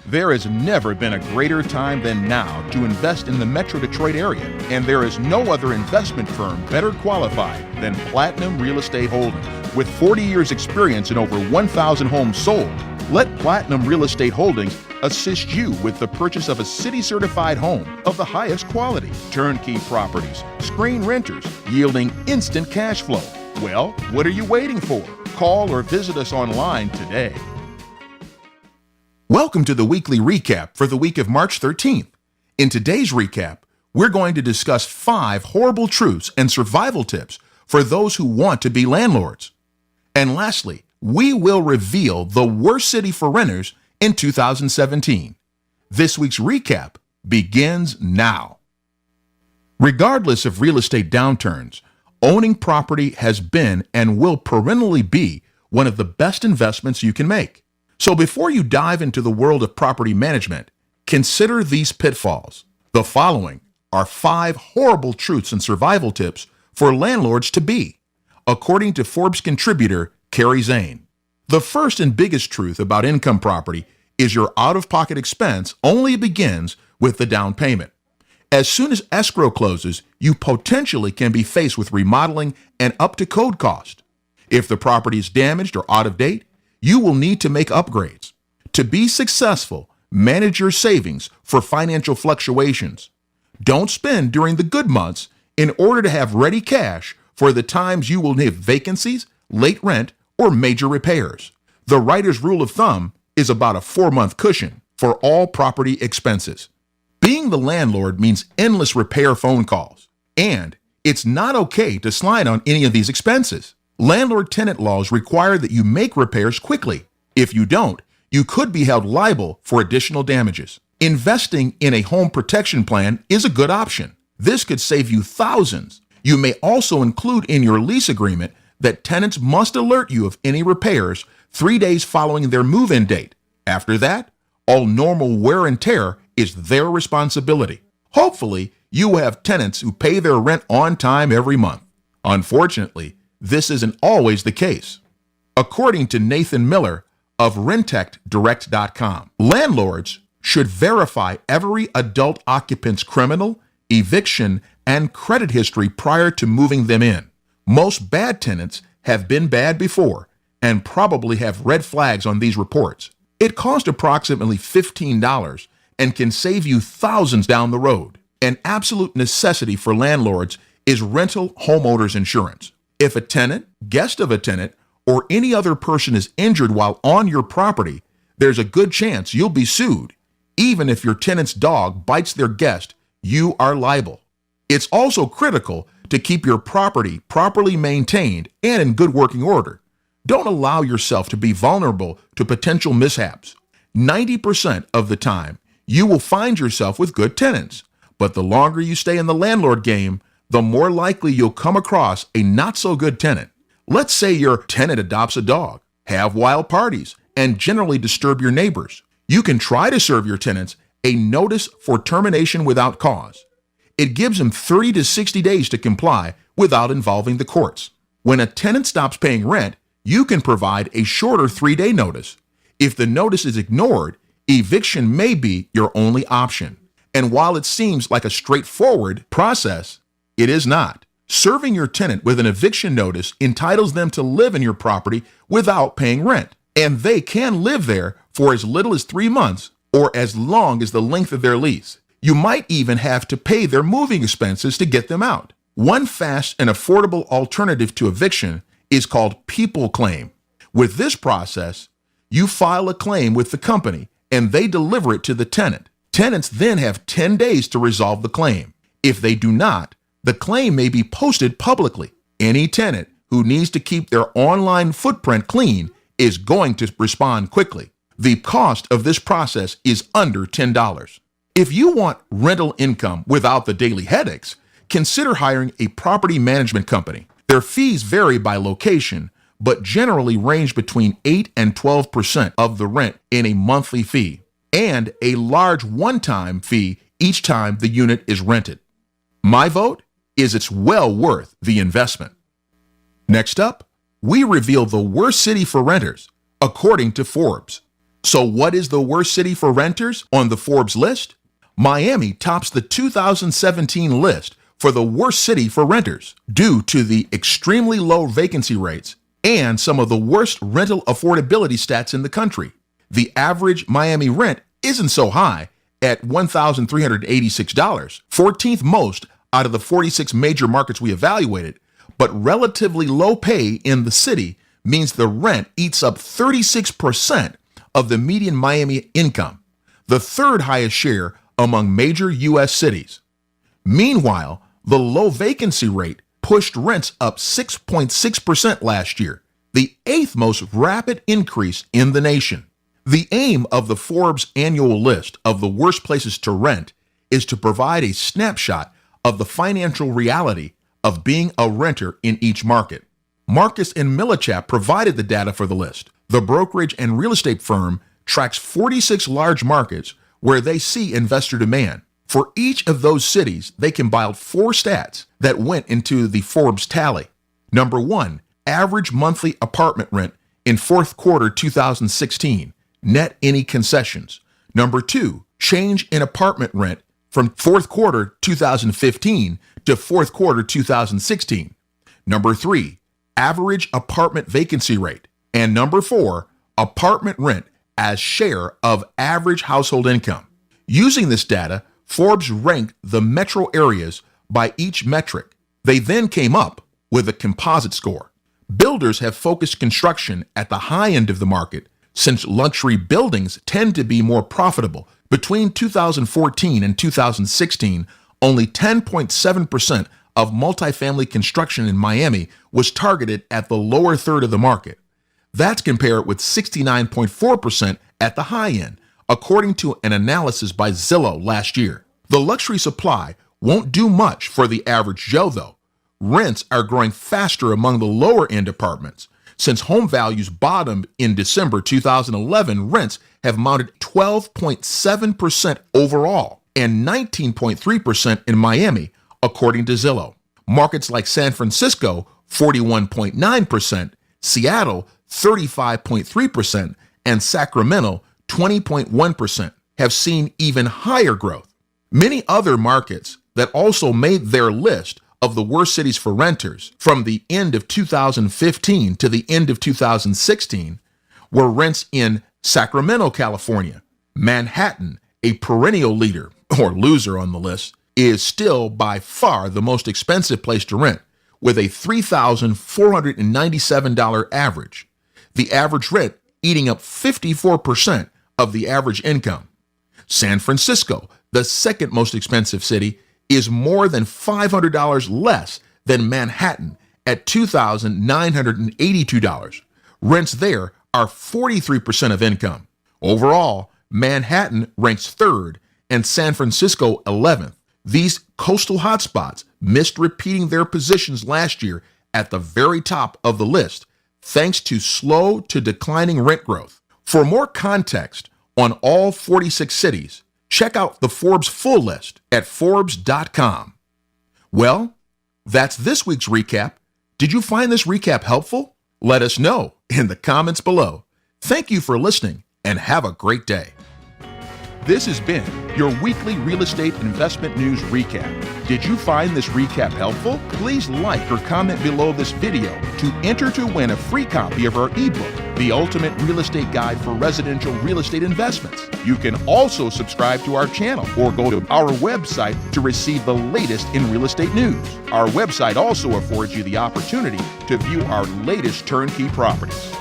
There has never been a greater time than now to invest in the Metro Detroit area, and there is no other investment firm better qualified than Platinum Real Estate Holdings. With 40 years experience and over 1,000 homes sold, let Platinum Real Estate Holdings assist you with the purchase of a city-certified home of the highest quality. Turnkey properties, screen renters, yielding instant cash flow. Well, what are you waiting for? Call or visit us online today. Welcome to the weekly recap for the week of March 13th. In today's recap, we're going to discuss 5 horrible truths and survival tips for those who want to be landlords. And lastly, we will reveal the worst city for renters in 2017. This week's recap begins now. Regardless of real estate downturns, owning property has been and will perennially be one of the best investments you can make. So before you dive into the world of property management, consider these pitfalls. The following are 5 horrible truths and survival tips for landlords to be, according to Forbes contributor Carrie Zane. The first and biggest truth about income property is your out-of-pocket expense only begins with the down payment. As soon as escrow closes, you potentially can be faced with remodeling and up-to-code cost. If the property is damaged or out of date, you will need to make upgrades. To be successful, manage your savings for financial fluctuations. Don't spend during the good months in order to have ready cash for the times you will have vacancies, late rent, or major repairs. The writer's rule of thumb is about a 4-month cushion for all property expenses. Being the landlord means endless repair phone calls, and it's not okay to slide on any of these expenses. Landlord-tenant laws require that you make repairs quickly. If you don't, you could be held liable for additional damages. Investing in a home protection plan is a good option. This could save you thousands. You may also include in your lease agreement that tenants must alert you of any repairs 3 days following their move-in date. After that, all normal wear and tear is their responsibility. Hopefully, you will have tenants who pay their rent on time every month. Unfortunately, this isn't always the case. According to Nathan Miller of RentectDirect.com, landlords should verify every adult occupant's criminal, eviction, and credit history prior to moving them in. Most bad tenants have been bad before and probably have red flags on these reports. It costs approximately $15 and can save you thousands down the road. An absolute necessity for landlords is rental homeowners insurance. If a tenant, guest of a tenant, or any other person is injured while on your property, there's a good chance you'll be sued. Even if your tenant's dog bites their guest, you are liable. It's also critical to keep your property properly maintained and in good working order. Don't allow yourself to be vulnerable to potential mishaps. 90% of the time, you will find yourself with good tenants, but the longer you stay in the landlord game, the more likely you'll come across a not-so-good tenant. Let's say your tenant adopts a dog, have wild parties, and generally disturb your neighbors. You can try to serve your tenants a notice for termination without cause. It gives them 30 to 60 days to comply without involving the courts. When a tenant stops paying rent, you can provide a shorter 3-day notice. If the notice is ignored, eviction may be your only option. And while it seems like a straightforward process, it is not. Serving your tenant with an eviction notice entitles them to live in your property without paying rent, and they can live there for as little as 3 months or as long as the length of their lease. You might even have to pay their moving expenses to get them out. One fast and affordable alternative to eviction is called people claim. With this process, you file a claim with the company and they deliver it to the tenant. Tenants then have 10 days to resolve the claim. If they do not, the claim may be posted publicly. Any tenant who needs to keep their online footprint clean is going to respond quickly. The cost of this process is under $10. If you want rental income without the daily headaches, consider hiring a property management company. Their fees vary by location, but generally range between 8 and 12% of the rent in a monthly fee, and a large one-time fee each time the unit is rented. My vote is it's well worth the investment. Next up, we reveal the worst city for renters, according to Forbes. So what is the worst city for renters on the Forbes list? Miami tops the 2017 list for the worst city for renters due to the extremely low vacancy rates and some of the worst rental affordability stats in the country. The average Miami rent isn't so high at $1,386, 14th most out of the 46 major markets we evaluated, but relatively low pay in the city means the rent eats up 36% of the median Miami income, the third highest share among major U.S. cities. Meanwhile, the low vacancy rate pushed rents up 6.6% last year, the eighth most rapid increase in the nation. The aim of the Forbes annual list of the worst places to rent is to provide a snapshot of the financial reality of being a renter in each market. Marcus and Millichap provided the data for the list. The brokerage and real estate firm tracks 46 large markets where they see investor demand. For each of those cities, they compiled 4 stats that went into the Forbes tally. Number 1, average monthly apartment rent in fourth quarter 2016, net any concessions. Number 2, change in apartment rent from fourth quarter 2015 to fourth quarter 2016. Number 3, average apartment vacancy rate. And number 4, apartment rent as share of average household income. Using this data, Forbes ranked the metro areas by each metric. They then came up with a composite score. Builders have focused construction at the high end of the market since luxury buildings tend to be more profitable. Between 2014 and 2016, only 10.7% of multifamily construction in Miami was targeted at the lower third of the market. That's compared with 69.4% at the high end, according to an analysis by Zillow last year. The luxury supply won't do much for the average Joe, though. Rents are growing faster among the lower end apartments. Since home values bottomed in December 2011, rents have mounted 12.7% overall and 19.3% in Miami, according to Zillow. Markets like San Francisco, 41.9%, Seattle, 35.3%, and Sacramento, 20.1%, have seen even higher growth. Many other markets that also made their list of the worst cities for renters from the end of 2015 to the end of 2016 were rents in Sacramento, California. Manhattan, a perennial leader or loser on the list, is still by far the most expensive place to rent, with a $3,497 average. The average rent eating up 54% of the average income. San Francisco, the second most expensive city, is more than $500 less than Manhattan at $2,982. Rents there are 43% of income. Overall, Manhattan ranks third and San Francisco 11th. These coastal hotspots missed repeating their positions last year at the very top of the list, thanks to slow to declining rent growth. For more context on all 46 cities, check out the Forbes full list at Forbes.com. Well, that's this week's recap. Did you find this recap helpful? Let us know in the comments below. Thank you for listening and have a great day. This has been your weekly real estate investment news recap. Did you find this recap helpful? Please like or comment below this video to enter to win a free copy of our ebook, The Ultimate Real Estate Guide for Residential Real Estate Investments. You can also subscribe to our channel or go to our website to receive the latest in real estate news. Our website also affords you the opportunity to view our latest turnkey properties.